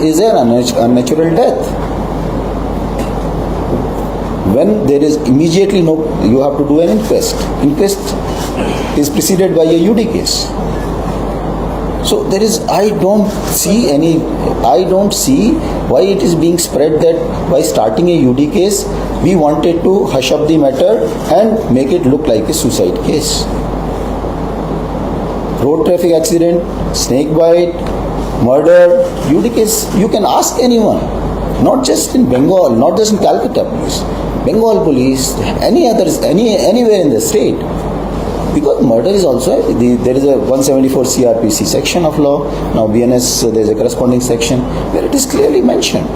is an unnatural death. When there is immediately no, you have to do an inquest. Inquest is preceded by a UD case. So there is, I don't see why it is being spread that by starting a UD case, we wanted to hush up the matter and make it look like a suicide case. Road traffic accident, snake bite, murder, UD case, you can ask anyone, not just in Bengal, not just in Calcutta police, Bengal police, anywhere in the state. Because murder is also, there is a 174 CRPC section of law. Now BNS, there is a corresponding section where it is clearly mentioned.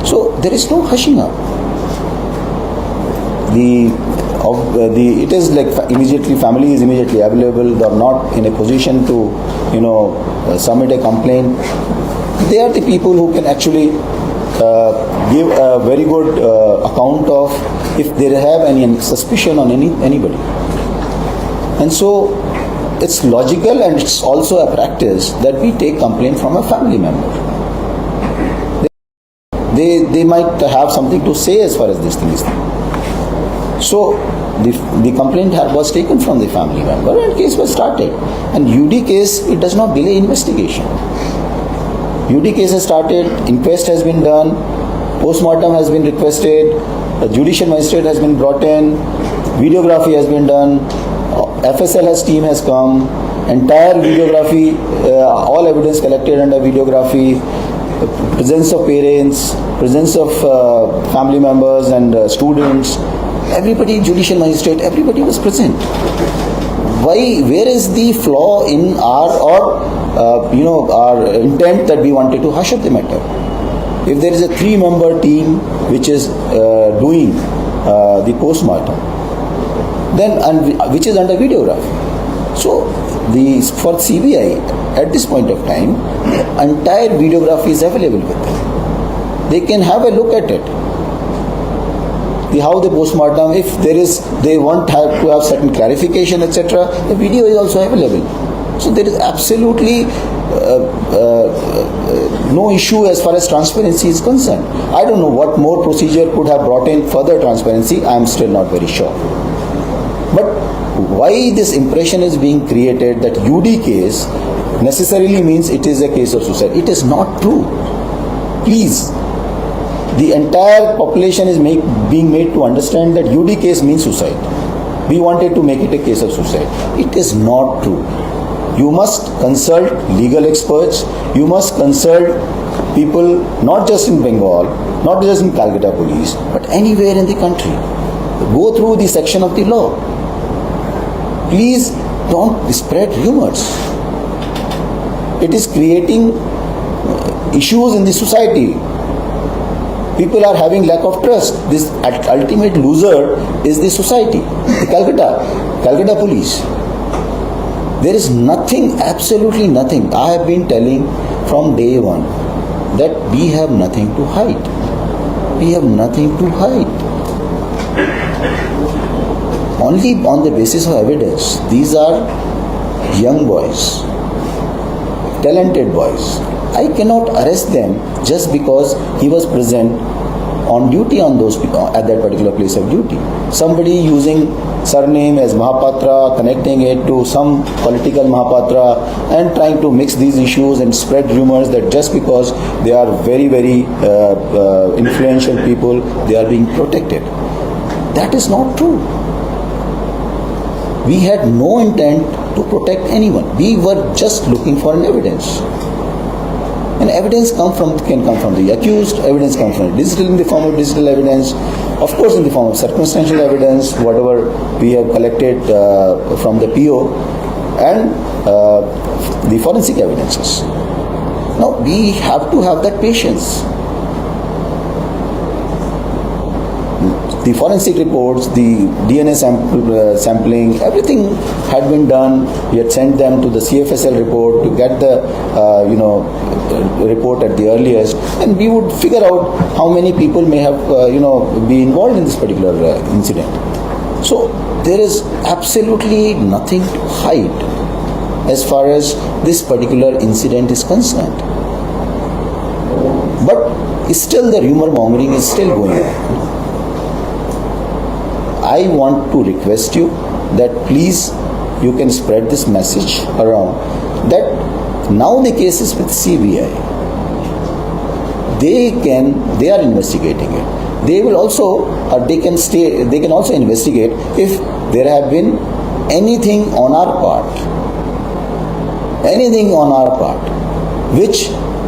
So there is no hushing up. It is like immediately, family is immediately available. They are not in a position to, submit a complaint. They are the people who can actually give a very good account of if they have any suspicion on anybody. And so it's logical and it's also a practice that we take complaint from a family member. They might have something to say as far as this thing is concerned. So the complaint was taken from the family member and case was started. And UD case, it does not delay investigation. UD case has started, inquest has been done, post-mortem has been requested, a judicial magistrate has been brought in, videography has been done, FSL team has come, entire videography, all evidence collected under videography, presence of parents, presence of family members and students, everybody, judicial magistrate, everybody was present. Why? Where is the flaw in our intent that we wanted to hush up the matter? If there is a 3-member team which is doing the post-mortem, then which is under videography. So for CBI at this point of time, the entire videography is available with them. They can have a look at it. How the post-mortem, if they want to have certain clarification, etc., the video is also available. So there is absolutely no issue as far as transparency is concerned. I don't know what more procedure could have brought in further transparency. I am still not very sure. But why this impression is being created that UD case necessarily means it is a case of suicide? It is not true. Please. The entire population is being made to understand that UD case means suicide. We wanted to make it a case of suicide. It is not true. You must consult legal experts. You must consult people not just in Bengal, not just in Calcutta police, but anywhere in the country. Go through the section of the law. Please don't spread rumors. It is creating issues in the society. People are having lack of trust. This ultimate loser is the society, the Calcutta police. There is nothing, absolutely nothing. I have been telling from day one that we have nothing to hide. We have nothing to hide. Only on the basis of evidence. These are young boys, talented boys. I cannot arrest them just because he was present on duty on those at that particular place of duty. Somebody using surname as Mahapatra, connecting it to some political Mahapatra and trying to mix these issues and spread rumors that just because they are very, very influential people, they are being protected. That is not true. We had no intent to protect anyone. We were just looking for an evidence. And evidence can come from the accused, evidence comes from in the form of digital evidence, of course in the form of circumstantial evidence, whatever we have collected from the PO, and the forensic evidences. Now we have to have that patience. The forensic reports, the DNA sampling, everything had been done. We had sent them to the CFSL report to get the report at the earliest, and we would figure out how many people may have be involved in this particular incident. So there is absolutely nothing to hide as far as this particular incident is concerned. But still the rumor mongering is still going on. I want to request you that please you can spread this message around that now the case is with CBI. They are investigating it. They will also they can also investigate if there have been anything on our part which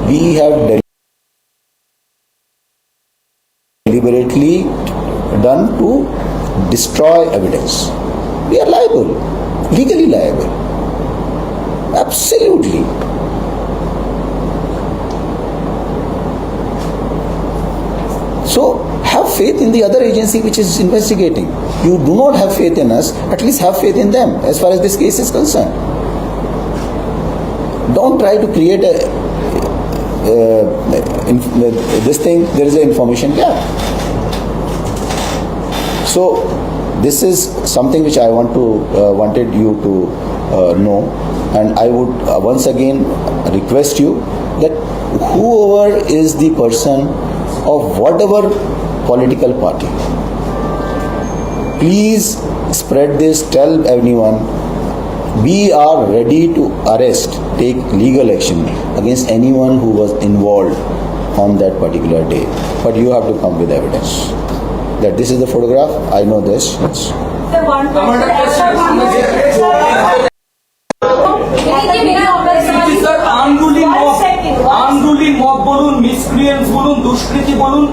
we have deliberately done to destroy evidence. We are liable, legally liable, absolutely. So have faith in the other agency which is investigating. You do not have faith in us, at least have faith in them as far as this case is concerned. Don't try to create there is an information gap. So this is something which I wanted you to know, and I would once again request you that whoever is the person of whatever political party, please spread this, tell everyone we are ready to take legal action against anyone who was involved on that particular day, but you have to come with evidence. That this is the photograph, I know this. আন্দোলন mob বলুন, miscreants বলুন, দুষ্কৃতী বলুন,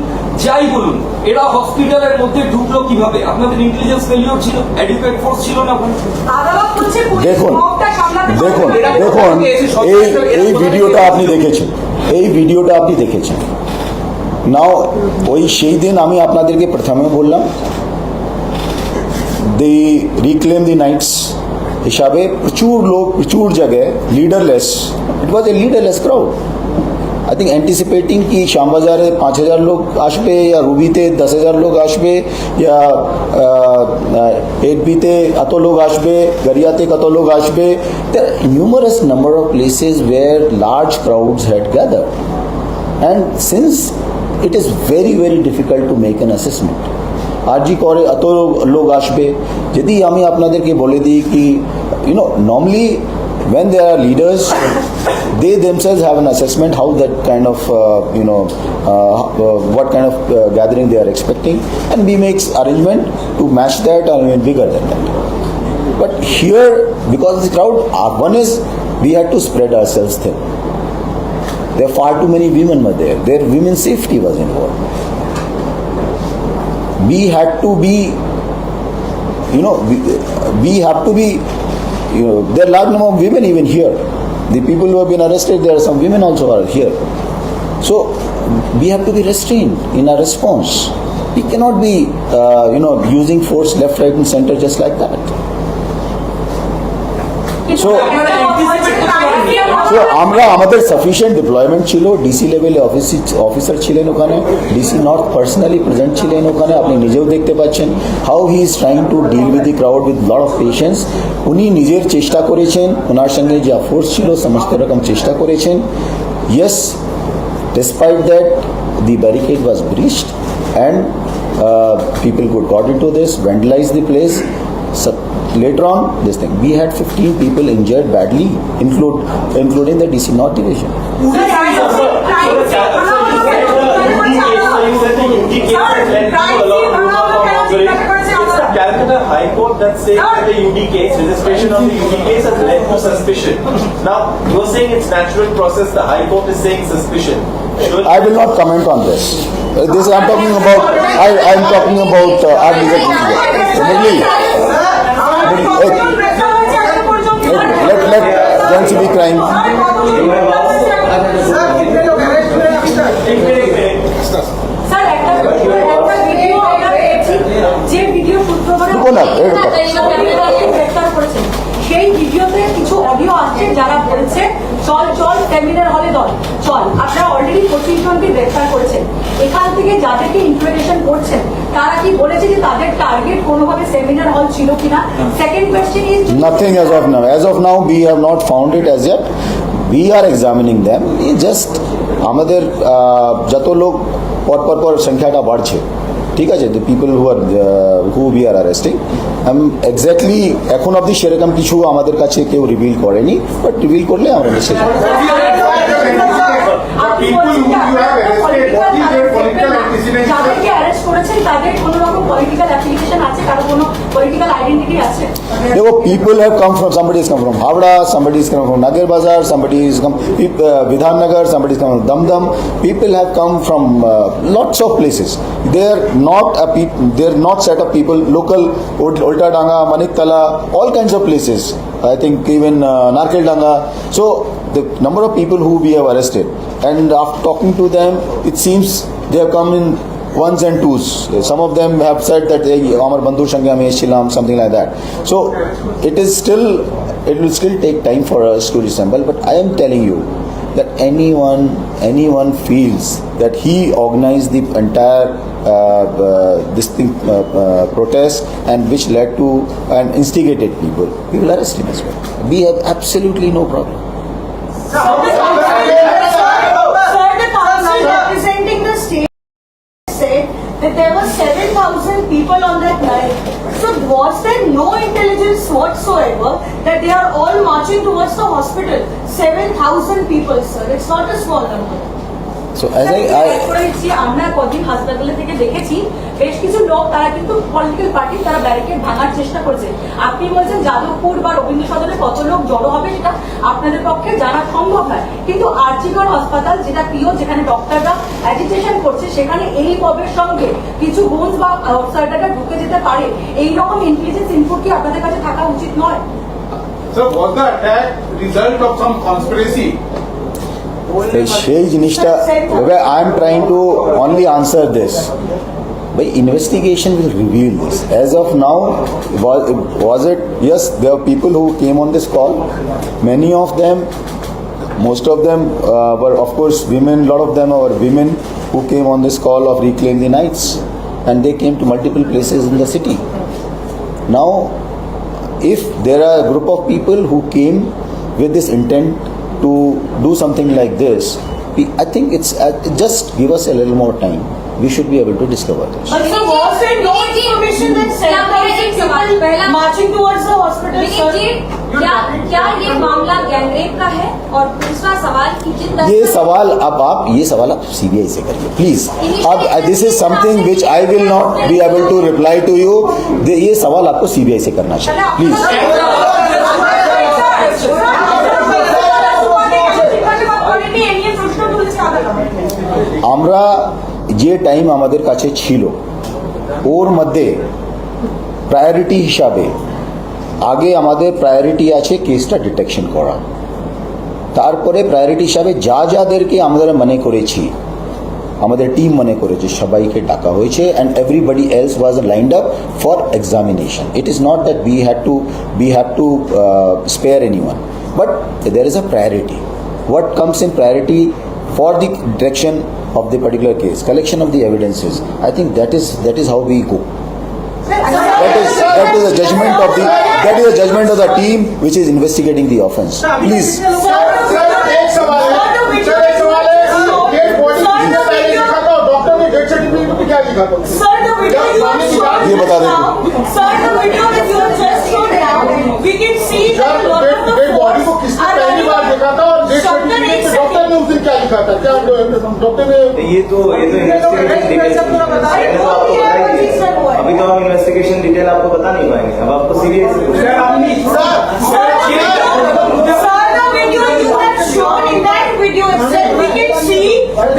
যাই বলুন, এরা হসপিটালের মধ্যে ঢুকলো কিভাবে? আপনাদের ইন্টেলিজেন্স ফেলিওর ছিল, এডুকেট ফোর্স ছিল না? দেখুন এই ভিডিওটা আপনি দেখেছেন, নাও ওই সেই দিন আমি আপনাদেরকে প্রথমে বললাম দি রিক্লেম দি নাইটস হিসাবে প্রচুর জায়গায় leaderless, it was A leaderless crowd. I think anticipating कि श्याम बाजारे 5000 लोग आसबे या रूबीते 10,000 लोग आसबे या एडबीते अत लोग आसबे, गरियाते कत लोग आसबे। There are numerous number of places where large crowds had gathered and since it is very very difficult to make an assessment RG करे अत लोग आसबे। यदि आमी आपनादेरके बोले दी कि normally when there are leaders, they themselves have an assessment how that kind of what kind of gathering they are expecting, and we make arrangement to match that or even bigger than that. But here, because the crowd, one is we had to spread ourselves thin. There are far too many women were there. Their women's safety was involved. We had to be, we have to be. There are large number of women even here. The people who have been arrested, there are some women also are here. So we have to be restrained in our response. We cannot be, using force left, right, and center just like that. So আমরা আমাদের sufficient deployment ছিল, DC লেভেলে officer ছিলেন ওখানে, DC north personally present ছিলেন ওখানে, আপনি নিজেও দেখতে পাচ্ছেন how he is trying to deal with the crowd with lot of patience. উনি নিজের চেষ্টা করেছেন, ওনার সঙ্গে যা ফোর্স ছিল সমস্ত রকম চেষ্টা করেছেন। Yes, despite that the barricade was breached and people could got into this, vandalized the place. So later on, this thing, we had 15 people injured badly, including the DC North Division. Calcutta High Court that says that the UD case, registration of the UD case has led to suspicion. Now, you are saying it's natural process, the High Court is saying suspicion. I will not comment on this. This I'm talking about, I'm talking about our legal procedure. Let Jansi be crying. সেই ভিডিওতে কিছু audio আসছে যারা বলছে চল চল seminar হলে দল চল। আপনারা অলরেডি 25 জনকে গ্রেফতার করেছেন। এখান থেকে যাদেরকে ইনফরমেশন করছেন তারা কি বলেছে যে তাদের টার্গেট কোনোভাবে সেমিনার হল ছিল কিনা? Second question is nothing as of now. As of now, we have not found it as yet. We are examining them. We just আমাদের যত লোক পর সংখ্যাটা বাড়ছে, ঠিক আছে, the people who we are arresting, exactly এখন অবধি সেরকম কিছু আমাদের কাছে কেউ রিভিল করেনি, বাট রিভিল করলে আমরা মেসেজ যাদেরকে অ্যারেস্ট করেছেন তাদের কোনো রকম পলিটিক্যাল অ্যাফিলিয়েশন আছে, কারো কোনো পলিটিক্যাল আইডেন্টিটি আছে? People have come from, somebody has come from Havda, somebody has come from Nagar Bazar, somebody has come Vidhan Nagar, somebody has come from Damdam. People have come from lots of places. They are not set of people, local, Ulta Danga, Maniktala, all kinds of places. I think even Narkel Danga. So the number of people who we have arrested, and after talking to them, it seems they have come in ones and twos. Some of them have said that Amar Bandhu Shangya mein Shilam, something like that. So it will still take time for us to reassemble, but I am telling you that anyone feels that he organized the entire protest and which led to and instigated people, we will arrest him as well. We have absolutely no problem. Sir, the council representing the state said that there were 7,000 people on that night. So was there no intelligence whatsoever that they are all marching towards the hospital? 7,000 people, sir. It's not a small number. So as আমরা কদিন হাসপাতালে থেকে দেখেছি বেশ কিছু লোক তারা কিন্তু পলিটিক্যাল পার্টি তারা ব্যারিকেড ভাঙার চেষ্টা করছে। আপনি বলছেন যাদবপুর বা রবীন্দ্র সদনে কত লোক জড়ো হবে সেটা আপনাদের পক্ষে জানা সম্ভব নয়, কিন্তু আরজিকর হাসপাতাল যেটা প্রিয়, যেখানে ডক্টররা অ্যাজিটেশন করছে, সেখানে এই পবের সঙ্গে কিছু গুন্স বা আউটসাইডাররা ঢুকে যেতে পারে, এইরকম ইন্টেলিজেন্স ইনপুট কি আপনাদের কাছে থাকা উচিত নয়? So was the attack result of some conspiracy? সেই জিনিসটা, I am trying to only answer this. By investigation will reveal this. As of now, was it? Yes, there are people who came on this call. Many of them, most of them were of course women. A lot of them were women who came on this call of Reclaim the Nights, and they came to multiple places in the city. Now, if there are a group of people who came with this intent to do something like this, I think it's just give us a little more time. We should be able to discover this. But so was there no information that 7,000 people marching towards the hospital? क्या ये मामला gangrape का है? और दूसरा सवाल कि जिन ये सवाल आप सीबीआई से करिए प्लीज. अब this is something which I will not be able to reply to you. ये सवाल आपको सीबीआई से करना चाहिए प्लीज. আমরা যে টাইম আমাদের কাছে ছিল ওর মধ্যে প্রায়োরিটি হিসাবে আগে আমাদের প্রায়োরিটি আছে কেসটা ডিটেকশন করা, তারপরে প্রায়োরিটি হিসাবে যাদেরকে আমরা মনে করেছি, আমাদের টিম মনে করেছে সবাইকে ডাকা হয়েছে, and everybody else was lined up for examination. It is not that we have to spare anyone, but there is a priority. What comes in priority for the detection of the particular case, collection of the evidences, I think that is how we go. That is a judgment of the team which is investigating the offence. Please. ये बता दें. Sir, the video that you have just shown now, we can see that a lot of the body को किसने पहली बार देखा था और doctor ने उस दिन क्या लिखा था? क्या डॉक्टर ने ये तो अभी तो हम इन्वेस्टिगेशन डिटेल आपको बता नहीं पाएंगे. अब आपको serious Sir, the video you have shown, in that video itself, we can see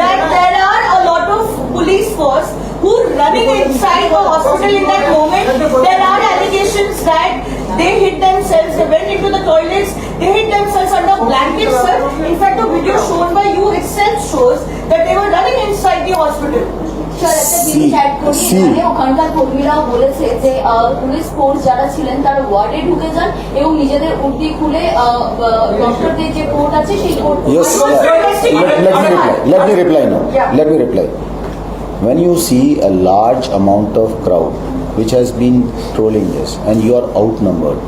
that there are a lot of police force who are running inside the hospital in that moment. There are allegations that they hid themselves, they went into the toilets, they hid themselves under blankets, sir. In fact, the video shown by you itself shows that they were running inside the hospital. ওখানকার কর্মীরাও বলেছে যে police force যারা ছিলেন তারা ওয়ার্ডে ঢুকে যান এবং নিজেদের উর্দি খুলে ডক্টরদের যে কোর্ট আছে সেই court. Yes, let me reply now. Let me reply. When you see a large amount of crowd which has been trolling this and you are outnumbered,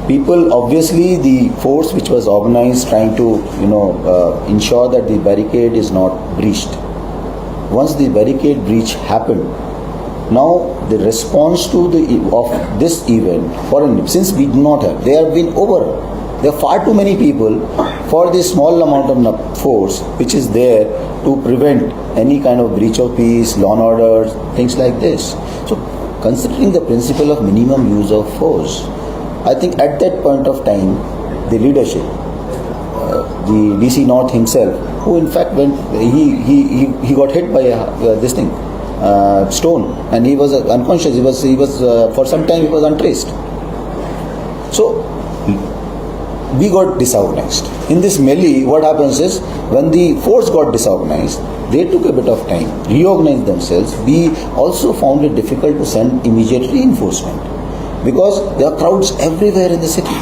people, obviously the force which was organized trying to ensure that the barricade is not breached. Once the barricade breach happened, now the response to of this event, since we do not have, there are far too many people for this small amount of force which is there to prevent any kind of breach of peace, law and order, things like this. So considering the principle of minimum use of force, I think at that point of time, the leadership, the DC North himself, who in fact he got hit by this thing, stone, and he was unconscious. He was for some time he was untraced. So we got disorganized. In this melee, what happens is when the force got disorganized, they took a bit of time, reorganized themselves. We also found it difficult to send immediate reinforcement because there are crowds everywhere in the city.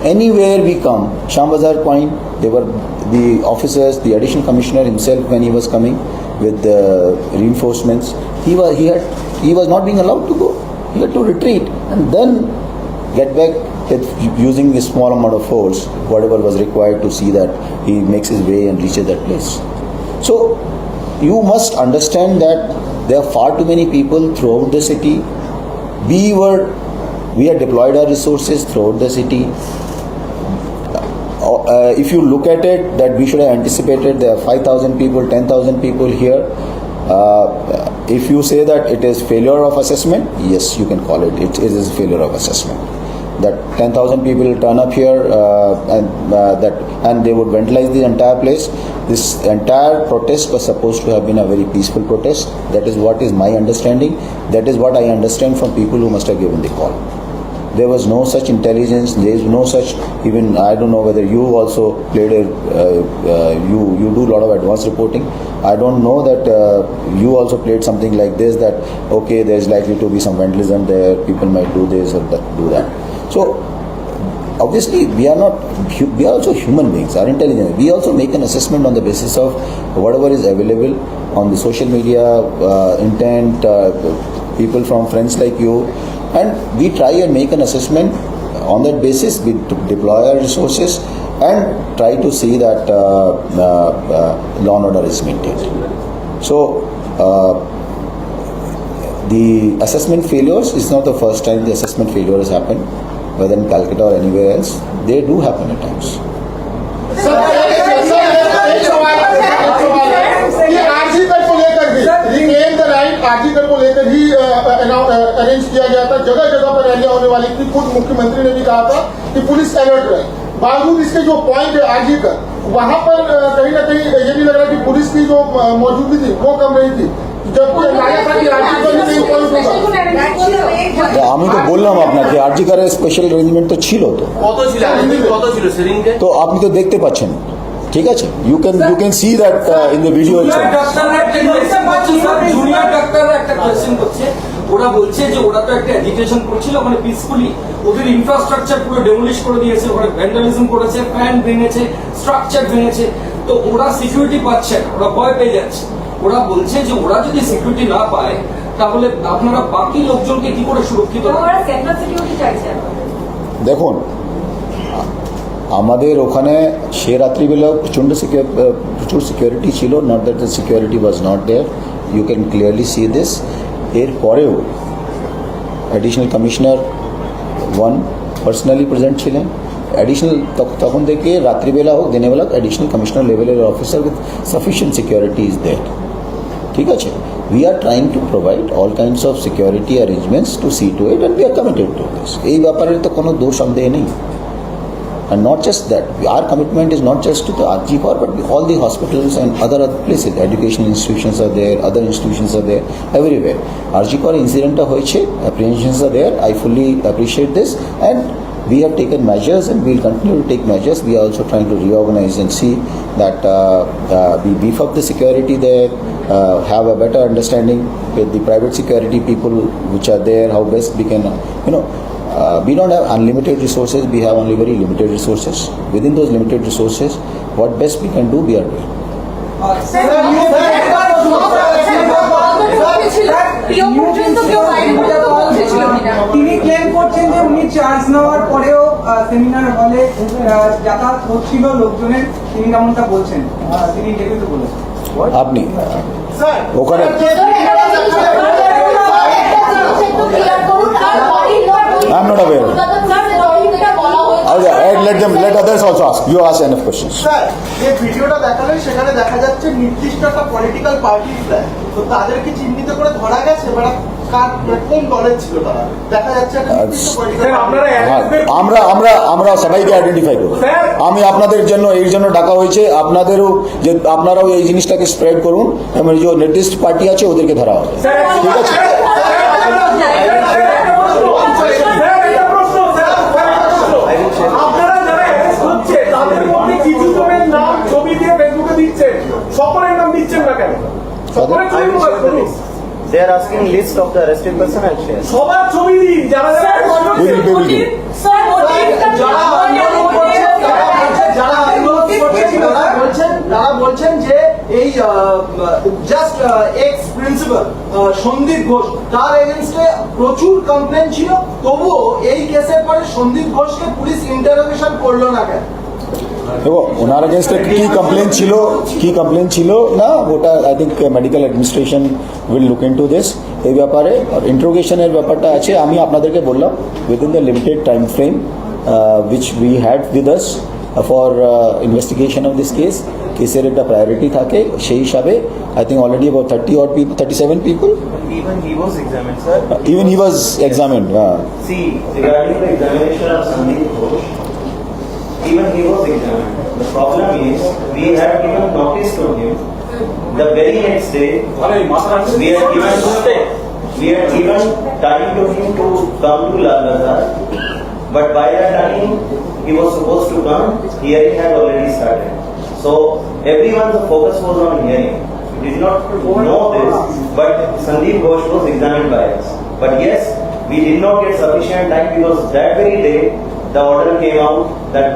Anywhere we come, Shambazar Point, there were the officers, the additional commissioner himself when he was coming with the reinforcements, he was not being allowed to go. He had to retreat and then get back with using a small amount of force, whatever was required to see that he makes his way and reaches that place. So you must understand that there are far too many people throughout the city. We had deployed our resources throughout the city. If you look at it, that we should have anticipated there are 5,000 people, 10,000 people here. If you say that it is failure of assessment, yes, you can call it. It is a failure of assessment. That 10,000 people will turn up here and they would vandalize the entire place. This entire protest was supposed to have been a very peaceful protest. That is what is my understanding. That is what I understand from people who must have given the call. There was no such intelligence. There is no such, even I don't know whether you also played you do a lot of advanced reporting. I don't know that you also played something like this, that okay, there is likely to be some vandalism there, people might do this or do that. So obviously we are also human beings, are intelligent. We also make an assessment on the basis of whatever is available on the social media, intent, people from friends like you, and we try and make an assessment. On that basis we deploy our resources and try to see that law and order is maintained. So the assessment failures is not the first time the assessment failure has happened, whether in Calcutta or anywhere else. They do happen at times. Article को लेकर ही arrange किया गया था, जगह जगह पर रैलियां होने वाली थी। खुद मुख्यमंत्री ने भी कहा था कि पुलिस अलर्ट रहे। बावजूद इसके जो पॉइंट है आर्टिकल, वहां पर कहीं ना कहीं ये भी लग रहा है कि पुलिस की जो मौजूदगी थी वो कम रही थी। আমি তো বললাম আপনাকে আরজিকার স্পেশাল অ্যারেঞ্জমেন্ট তো ছিল, তো আপনি তো দেখতে পাচ্ছেন, ঠিক আছে? You can see that in the video. Junior ডাক্তাররা একটা কোয়েশ্চেন করছে, ওরা বলছে যে ওরা তো একটা এডুকেশন করছিল ওখানে পিসফুলি, ওদের ইনফ্রাস্ট্রাকচার পুরো ডেমোলিশ করে দিয়েছে, ওখানে ভ্যান্ডালিজম করেছে, ফ্যান ভেঙেছে, স্ট্রাকচার ভেঙেছে, তো ওরা সিকিউরিটি পাচ্ছে না, ওরা ভয় পেয়ে যাচ্ছে। ওরা বলছে যে ওরা যদি সিকিউরিটি না পায় তাহলে আপনারা বাকি লোকজনকে কি করে সুরক্ষিত দেখুন, আমাদের ওখানে সে রাত্রিবেলা প্রচুর সিকিউরিটি ছিল, not that the security was not there, you can clearly see this. এর পরেও additional commissioner one personally present ছিলেন। অ্যাডিশনাল তখন থেকে রাত্রিবেলা হোক দিনেবেলা অ্যাডিশনাল কমিশনার লেভেলের officer with sufficient security is there, ঠিক আছে? We are trying to provide all kinds of security arrangements to see to it, and we are committed to this. এই ব্যাপারে তো কোনো দোষ সন্দেহ নেই। And not just that, our commitment is not just to the RG-Corp, but all the hospitals and other places. Educational institutions are there, other institutions are there, everywhere. RG-Corp incident hoyeche, apprehensions are there. I fully appreciate this, and we have taken measures and we will continue to take measures. We are also trying to reorganize and see that we beef up the security there, have a better understanding with the private security people which are there, how best we can, we don't have unlimited resources, we have only very limited resources. Within those limited resources, what best we can do, we are doing. প্রিয় পর্যন্ত কেউ বাইরে বলে তো বলতে ছিল কিনা? তিনি ক্লেম করছেন যে উনি চার্জ নেওয়ার পরেও সেমিনার হলে যাতায়াত হচ্ছিল লোকজনের, তিনি কেমনটা বলছেন, তিনি যেহেতু বলেছেন আপনি ওখানে I'm not aware. Let others also ask. You ask enough questions. Sir, যে ভিডিওটা দেখালেন সেখানে দেখা যাচ্ছে নির্দিষ্ট একটা পলিটিক্যাল পার্টির ফ্ল্যাগ, তো তাদেরকে চিহ্নিত করে ধরা গেছে, মানে কোন দলের ছিল তারা, দেখা যাচ্ছে একটা নির্দিষ্ট পলিটিক্যাল। আমরা সবাইকে আইডেন্টিফাই করব। আমি আপনাদের জন্য এই জন্য ডাকা হয়েছে, আপনাদেরও যে আপনারাও এই জিনিসটাকে স্প্রেড করুন এবং যে নির্দিষ্ট পার্টি আছে ওদেরকে ধরা হবে, ঠিক আছে? They are asking list of the arrested person and share. সবার ছবি দিন যারা যারা বলছেন যে এই just ex principal Sandip Ghosh, তার এগেনস্টে প্রচুর কমপ্লেন ছিল, তবুও এই কেসের পরে সন্দীপ ঘোষকে পুলিশ ইন্টারোগেশন করলো না কেন? দেখো ওনার এগেনস্টে কি কমপ্লেন ছিল না, ওটা I think medical administration will look into this এই ব্যাপারে। আর ইন্ট্রোগেশনের ব্যাপারটা আছে, আমি আপনাদেরকে বললাম within the limited time frame which we had with us for investigation of this কেসের একটা প্রায়োরিটি থাকে, সেই হিসাবে I think already about 37 people. Even he was examined, sir. Even he was examined. See, regarding the examination of Sandeep Ghosh, even he was examined. The problem is, we had given notice to him. The very next day, we had given time to him to come to Lalgazar. But by that time, he was supposed to come. Hearing had already started. So everyone's focus was on hearing. We did not know this, but Sandeep Ghosh was examined by us. But yes, we did not get sufficient time because that very day the order came out that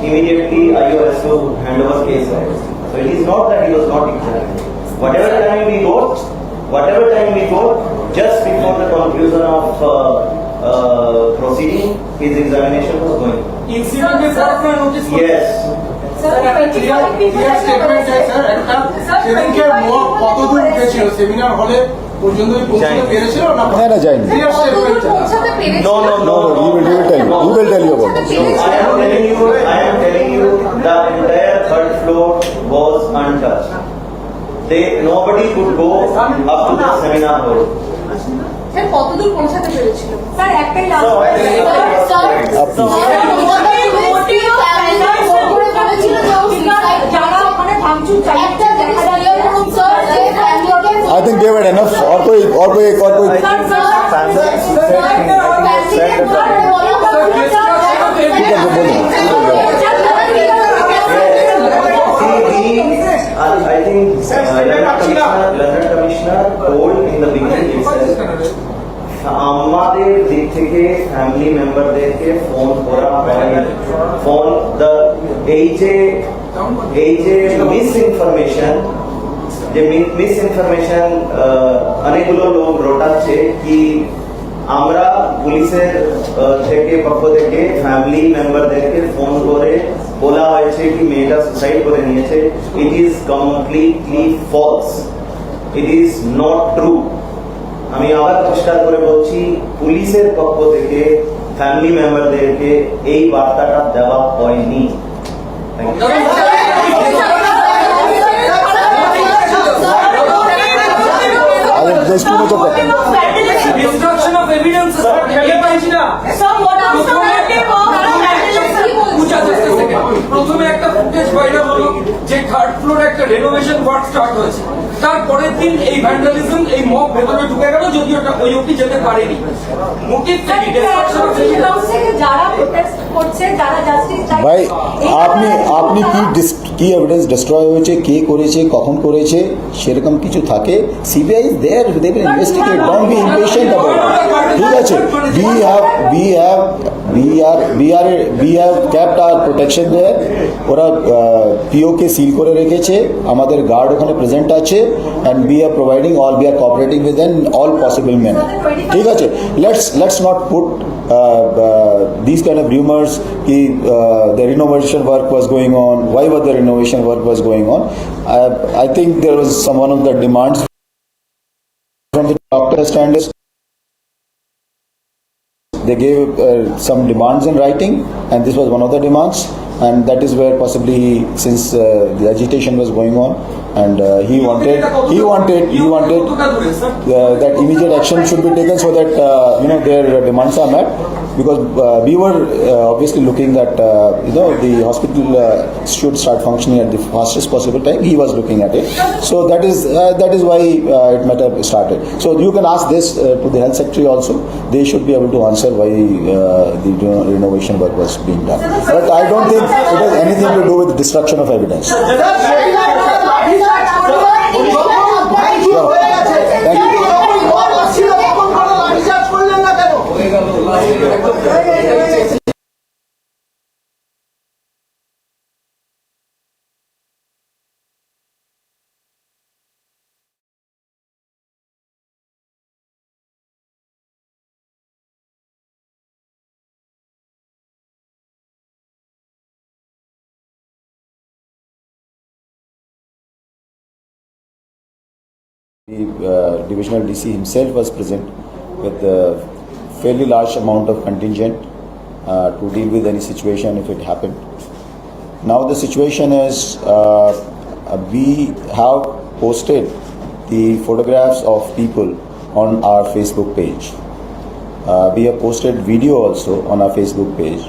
immediately IO has to hand over case files. So it is not that he was not examined. Whatever time we got, just before the conclusion of proceeding, his examination was going. Incident is notice. Yes. সেদিনকে কতদূর উঠেছিল seminar হলে পর্যন্ত পৌঁছতে পেরেছিল না? না যায়নি। No. He will tell you about it. I am telling you, the entire third floor was untouched. Nobody could go up to the seminar hall. Sir কতদূর পৌঁছাতে পেরেছিল? স্যার একটাই যারা ওখানে ভাঙচুর চালিয়েছে দেখা যাচ্ছে I think they were enough. और कोई I think London Commissioner told in the beginning itself, আমাদের দিক থেকে ফ্যামিলি মেম্বারদেরকে ফোন করা হয়, এই যে মিসইনফরমেশন অনেকগুলো লোক রটাচ্ছে কি আমরা পুলিশের পক্ষ থেকে ফ্যামিলি মেম্বারদেরকে ফোন করে বলা হয়েছে কি মেয়েটা সুসাইড করে নিয়েছে। It is completely false, it is not true. আমি আবার পরিষ্কার করে বলছি, পুলিশের পক্ষ থেকে ফ্যামিলি মেম্বারদেরকে এই বার্তাটা দেওয়া হয়নি। there's too much of that. Destruction of evidence. প্রথমে একটা ফুটেজ ভাইরাল হলো যে থার্ড ফ্লোরে একটা রেনোভেশন ওয়ার্ক স্টার্ট হয়েছে, তারপরের দিন এই ভ্যান্ডালিজম এই মব ভেতরে ঢুকে গেল, যদিও ওটা ওই অবধি যেতে পারেনি। মোটিভ যারা প্রোটেস্ট করছে, যারা জাস্টিস চাইছে, ভাই আপনি কি এভিডেন্স ডিস্ট্রয় হয়েছে, কে করেছে, কখন করেছে, সেরকম কিছু থাকে, CBI is there, they will investigate, don't be impatient about it, ঠিক আছে? we have we have kept our protection there. ওরা PO কে সিল করে রেখেছে, আমাদের গার্ড ওখানে প্রেজেন্ট আছে, and we are providing all, we are cooperating with them in all possible manner. ঠিক আছে, let's not put these kind of rumors ki the renovation work was going on. Why was the renovation work was going on? I think there was one of the demands from the doctor standards. They gave some demands in writing, and this was one of the demands, and that is where possibly, since the agitation was going on, and he wanted that immediate action should be taken so that their demands are met, because we were obviously looking that the hospital should start functioning at the fastest possible time. He was looking at it, so that is why it might have started. So you can ask this to the health secretary also. They should be able to answer why the renovation work was being done. But I don't think it has anything to do with destruction of evidence. The divisional DC himself was present with a fairly large amount of contingent to deal with any situation if it happened. Now the situation is we have posted the photographs of people on our Facebook page. We have posted video also on our Facebook page.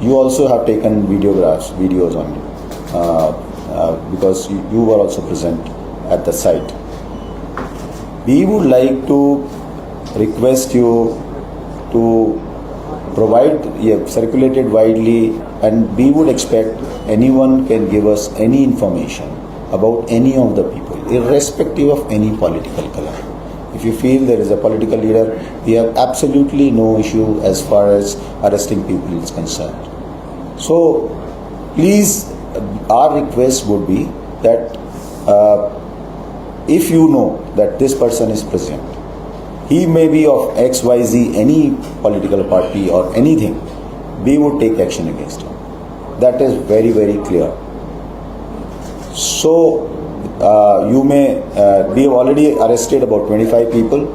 You also have taken videos only because you were also present at the site. We would like to request you to provide, circulate it widely, and we would expect anyone can give us any information about any of the people, irrespective of any political color. If you feel there is a political leader, we have absolutely no issue as far as arresting people is concerned. So please, our request would be that if you know that this person is present, he may be of XYZ, any political party or anything, we would take action against him. That is very, very clear. So we have already arrested about 25 people.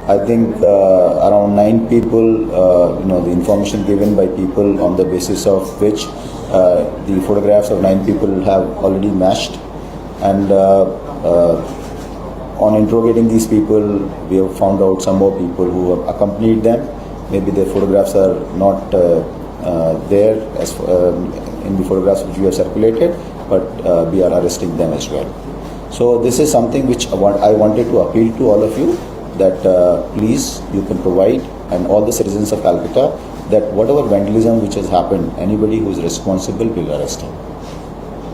I think around 9 people, the information given by people on the basis of which the photographs of 9 people have already matched. And on interrogating these people, we have found out some more people who have accompanied them. Maybe their photographs are not there as in the photographs which we have circulated, but we are arresting them as well. So this is something which I wanted to appeal to all of you, that please, you can provide, and all the citizens of Calcutta, that whatever vandalism which has happened, anybody who is responsible will arrest him.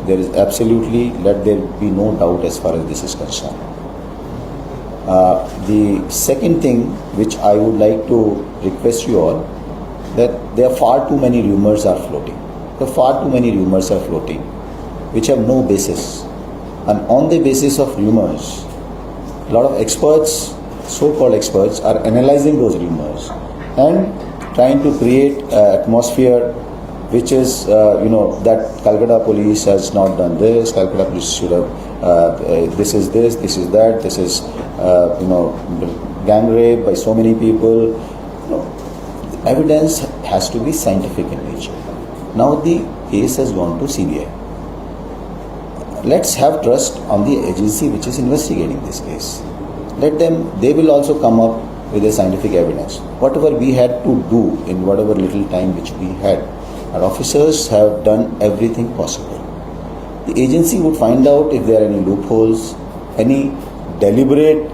There is absolutely, let there be no doubt as far as this is concerned. The second thing which I would like to request you all, that there are far too many rumors are floating. There are far too many rumors are floating which have no basis. And on the basis of rumors, a lot of experts, so-called experts, are analyzing those rumors and trying to create an atmosphere which is, that Kolkata police has not done this, Kolkata police should have, this is this is that, this is, gang rape by so many people. Evidence has to be scientific in nature. Now the case has gone to CBI. Let's have trust on the agency which is investigating this case. Let them, they will also come up with a scientific evidence. Whatever we had to do in whatever little time which we had, our officers have done everything possible. The agency would find out if there are any loopholes, any deliberate